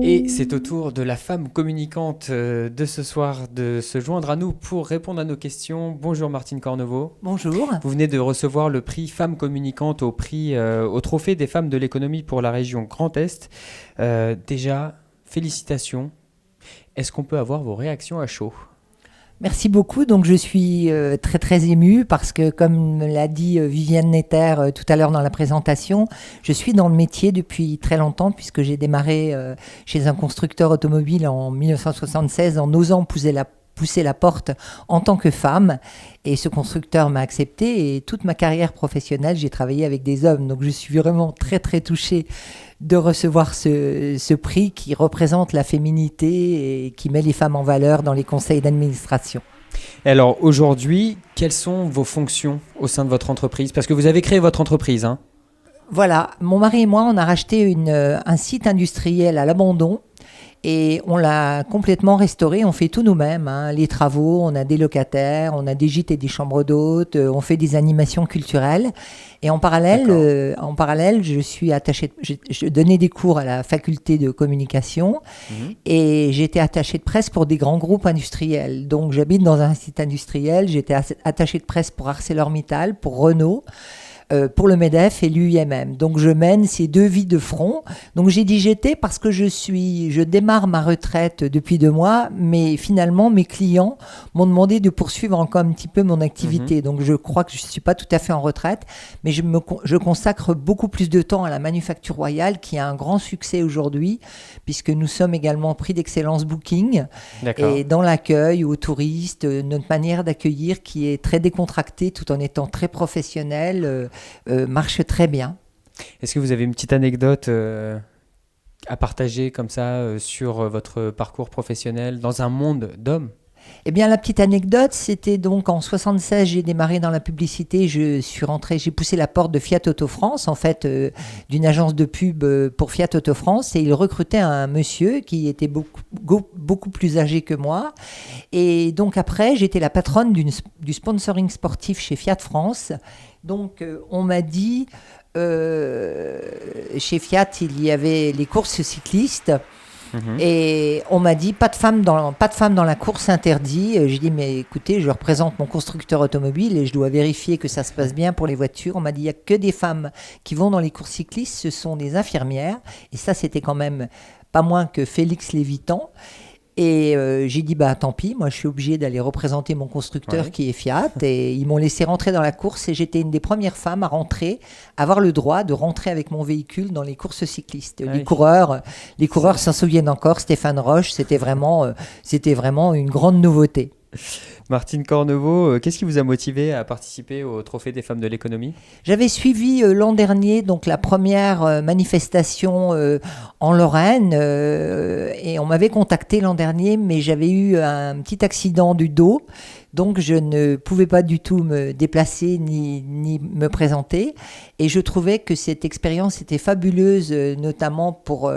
Et c'est au tour de la femme communicante de ce soir de se joindre à nous pour répondre à nos questions. Bonjour Martine Cornevaux. Bonjour. Vous venez de recevoir le prix Femme communicante au Trophée des femmes de l'économie pour la région Grand Est. Déjà, félicitations. Est-ce qu'on peut avoir vos réactions à chaud ? Merci beaucoup. Donc je suis très très émue parce que, comme l'a dit Viviane Netter tout à l'heure dans la présentation, je suis dans le métier depuis très longtemps puisque j'ai démarré chez un constructeur automobile en 1976 en osant pousser la porte en tant que femme, et ce constructeur m'a acceptée, et toute ma carrière professionnelle j'ai travaillé avec des hommes, donc je suis vraiment très très touchée de recevoir ce prix qui représente la féminité et qui met les femmes en valeur dans les conseils d'administration. Et alors aujourd'hui, quelles sont vos fonctions au sein de votre entreprise ? Parce que vous avez créé votre entreprise, hein ? Voilà, mon mari et moi on a racheté un site industriel à l'abandon. Et on l'a complètement restauré, on fait tout nous-mêmes, hein. Les travaux, on a des locataires, on a des gîtes et des chambres d'hôtes, on fait des animations culturelles. Et en parallèle, je suis attachée, je donnais des cours à la faculté de communication et j'étais attachée de presse pour des grands groupes industriels. Donc j'habite dans un site industriel, j'étais attachée de presse pour ArcelorMittal, pour Renault, pour le MEDEF et l'UIMM. Donc je mène ces deux vies de front. Donc j'ai dit j'étais parce que je démarre ma retraite depuis 2 mois, mais finalement mes clients m'ont demandé de poursuivre encore un petit peu mon activité. Donc je crois que je ne suis pas tout à fait en retraite, mais je consacre beaucoup plus de temps à la Manufacture Royale, qui a un grand succès aujourd'hui, puisque nous sommes également prix d'excellence Booking. D'accord. Et dans l'accueil aux touristes, notre manière d'accueillir qui est très décontractée tout en étant très professionnelle, marche très bien. Est-ce que vous avez une petite anecdote à partager comme ça sur votre parcours professionnel dans un monde d'hommes ? Eh bien, la petite anecdote, c'était donc en 76, j'ai démarré dans la publicité, j'ai poussé la porte de Fiat Auto France, en fait, d'une agence de pub pour Fiat Auto France, et il recrutait un monsieur qui était beaucoup plus âgé que moi. Et donc après, j'étais la patronne du sponsoring sportif chez Fiat France. Donc, on m'a dit, chez Fiat, il y avait les courses cyclistes. Et on m'a dit pas de femmes dans la course, interdit. J'ai dit mais écoutez, je représente mon constructeur automobile et je dois vérifier que ça se passe bien pour les voitures. On m'a dit il y a que des femmes qui vont dans les courses cyclistes, ce sont des infirmières, et ça c'était quand même pas moins que Félix Lévitan. Et j'ai dit bah tant pis, moi je suis obligée d'aller représenter mon constructeur qui est Fiat, et ils m'ont laissé rentrer dans la course, et j'étais une des premières femmes à avoir le droit de rentrer avec mon véhicule dans les courses cyclistes. Les coureurs s'en souviennent encore, Stéphane Roche, c'était vraiment une grande nouveauté. Martine Cornevaux, qu'est-ce qui vous a motivé à participer au Trophée des femmes de l'économie ? J'avais suivi l'an dernier donc la première manifestation en Lorraine, et on m'avait contacté l'an dernier, mais j'avais eu un petit accident du dos. Donc je ne pouvais pas du tout me déplacer ni me présenter, et je trouvais que cette expérience était fabuleuse, notamment pour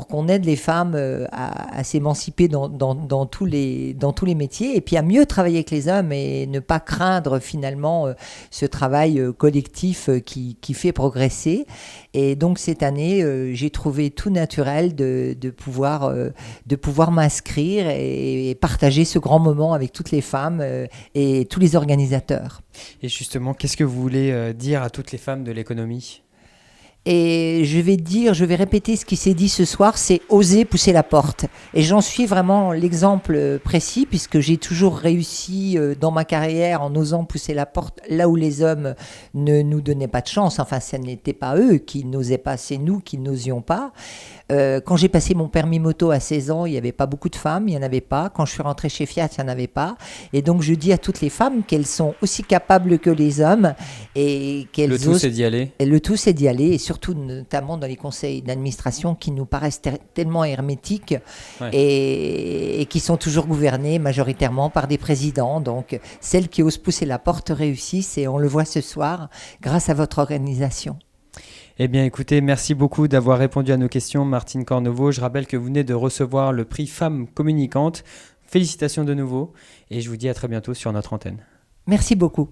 qu'on aide les femmes à s'émanciper dans tous les métiers, et puis à mieux travailler avec les hommes et ne pas craindre finalement ce travail collectif qui fait progresser. Et donc cette année, j'ai trouvé tout naturel de pouvoir m'inscrire et partager ce grand moment avec toutes les femmes et tous les organisateurs. Et justement, qu'est-ce que vous voulez dire à toutes les femmes de l'économie ? Et je vais répéter ce qui s'est dit ce soir, c'est oser pousser la porte. Et j'en suis vraiment l'exemple précis, puisque j'ai toujours réussi dans ma carrière en osant pousser la porte là où les hommes ne nous donnaient pas de chance. Enfin, ce n'était pas eux qui n'osaient pas, c'est nous qui n'osions pas. Quand j'ai passé mon permis moto à 16 ans, il n'y avait pas beaucoup de femmes, il n'y en avait pas. Quand je suis rentrée chez Fiat, il n'y en avait pas. Et donc je dis à toutes les femmes qu'elles sont aussi capables que les hommes, et qu'elles Le tout, c'est d'y aller. Et le tout, c'est d'y aller, et surtout notamment dans les conseils d'administration qui nous paraissent tellement hermétiques, et qui sont toujours gouvernés majoritairement par des présidents. Donc celles qui osent pousser la porte réussissent, et on le voit ce soir grâce à votre organisation. Eh bien, écoutez, merci beaucoup d'avoir répondu à nos questions, Martine Cornevaux. Je rappelle que vous venez de recevoir le prix Femme communicante. Félicitations de nouveau et je vous dis à très bientôt sur notre antenne. Merci beaucoup.